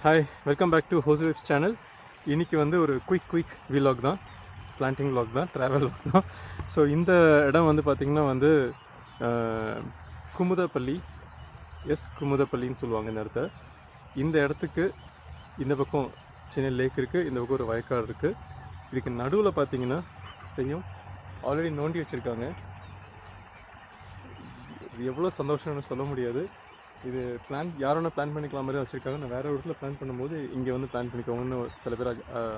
Hi, welcome back to ஹோஸ் வெப்ஸ் channel. இன்றைக்கி வந்து ஒரு குயிக் விலாக் தான், பிளான்டிங் விலாக் தான், ட்ராவல் விலாக் தான். ஸோ இந்த இடம் வந்து பார்த்திங்கன்னா வந்து குமுதப்பள்ளி, குமுதப்பள்ளின்னு சொல்லுவாங்க இந்த இடத்த. இந்த இடத்துக்கு இந்த பக்கம் சின்ன லேக் இருக்குது, இந்த பக்கம் ஒரு வயக்காடு இருக்குது. இதுக்கு நடுவில் பார்த்திங்கன்னா தெரியும், ஆல்ரெடி நோண்டி வச்சுருக்காங்க. எவ்வளோ சந்தோஷம்னு சொல்ல முடியாது. இது யாரோனா பிளான் பண்ணிக்கலாம் மாதிரி வச்சுருக்காங்க. நான் வேறு இடத்துல பிளான் பண்ணும்போது இங்கே வந்து பிளான் பண்ணிக்கோங்கன்னு சில பேர்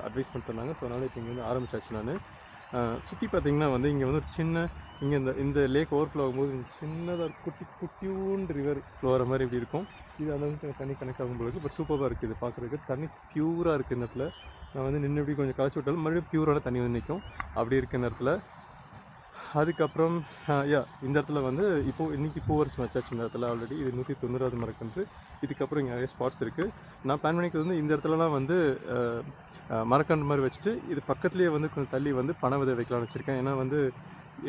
அட்வைஸ் பண்ணிட்டு இருந்தாங்க. ஸோ அதனால் இப்போ இங்கே வந்து ஆரம்பிச்சாச்சு. நான் சுற்றி பார்த்திங்கன்னா வந்து இங்கே வந்து ஒரு சின்ன இங்கே இந்த லேக் ஓவர்ஃப்ளோ ஆகும்போது சின்னதாக குட்டியூண்டு ரிவர் ஃப்ளோ ஆகிற மாதிரி இப்படி இருக்கும். இது அளவுக்கு தண்ணி கனெக்ட் ஆகும்போது பட் சூப்பராக இருக்குது. இது பார்க்குறதுக்கு தண்ணி ப்யூராக இருக்குது. இந்த இடத்துல நான் வந்து நின்று இப்படி கொஞ்சம் களைச்சி விட்டாலும் மறுபடியும் ப்யூரான தண்ணி வந்து நிற்கும். அப்படி இருக்குது இந்த இடத்துல. அதுக்கப்புறம் இந்த இடத்துல வந்து இன்றைக்கி பூவரசு வச்சாச்சு. இந்த இடத்துல ஆல்ரெடி இது 190வது மரக்கன்று. இதுக்கப்புறம் இங்கே நிறைய ஸ்பாட்ஸ் இருக்குது. நான் பிளான் பண்ணிக்கிறது வந்து இந்த இடத்துலலாம் வந்து மரக்கன்று மாதிரி வச்சுட்டு இது பக்கத்துலேயே வந்து கொஞ்சம் தள்ளி வந்து பனை விதை வைக்கலாம்னு வச்சுருக்கேன். ஏன்னா வந்து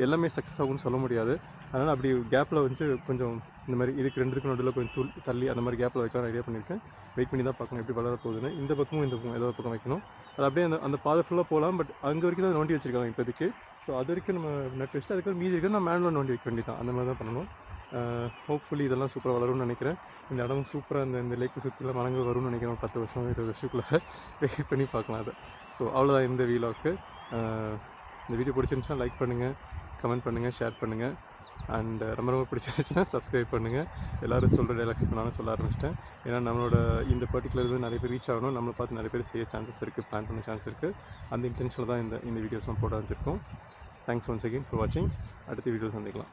எல்லாமே சக்ஸஸ் ஆகும்னு சொல்ல முடியாது. அதனால் அப்படி கேப்பில் வந்து கொஞ்சம் இந்த மாதிரி இதுக்கு ரெண்டுக்கு நடுவில் கொஞ்சம் தள்ளி அந்த மாதிரி கேப்பில் வைக்கலாம் ஐடியா பண்ணியிருக்கேன். வெயிட் பண்ணி தான் பார்க்கணும் எப்படி வளர போகுதுன்னு. இந்த பக்கமும் ஏதோ ஒரு பக்கம் வைக்கணும். அது அப்படியே அந்த பாதை ஃபுல்லாக போகலாம். பட் அங்கே வரைக்கும் தான் நோண்டி வச்சுருக்காங்க இப்போதைக்கு. ஸோ அது வரைக்கும் நம்ம நட்டு வச்சுட்டு அதுக்கு மீதி இருக்கிற நான் மேனுவல் நோண்டி வைக்க வேண்டியதான். அந்த மாதிரி தான் பண்ணணும். ஹோப்ஃபுல்லி இதெல்லாம் சூப்பராக வளரும்னு நினைக்கிறேன். இந்த இடமும் சூப்பராக இந்த லேக்கு சுற்றிலாம் மரங்கள் வரும்னு நினைக்கிறேன். 10 வருஷம் 20 வருஷத்துக்குள்ளே வெயிட் பண்ணி பார்க்கலாம் அதை. ஸோ அவ்வளோதான் இந்த வீலாக்கு. இந்த வீடியோ பிடிச்சிருந்துச்சுன்னா லைக் பண்ணுங்கள், கமெண்ட் பண்ணுங்கள், ஷேர் பண்ணுங்கள். அண்ட் ரொம்ப பிடிச்சிருந்துச்சுன்னா சப்ஸ்கிரைப் பண்ணுங்கள். எல்லோரும் சொல்கிற டைலாக்ஸ் பண்ணாலும் சொல்ல ஆரம்பிச்சிட்டேன். ஏன்னா நம்மளோட இந்த பர்டிகுலர் இது நிறைய பேர் ரீச் ஆகணும். நம்மளை பார்த்து நிறைய பேர் செய்ய சான்சஸ் இருக்குது, பிளான் பண்ண சான்ஸ் இருக்குது. அந்த இன்டென்ஷனில் தான் இந்த வீடியோஸ்லாம் போட வச்சுருக்கோம். தேங்க்ஸ் ஒன்ஸ் அகெயின் ஃபார் வாட்சிங். அடுத்த வீடியோ சந்திக்கலாம்.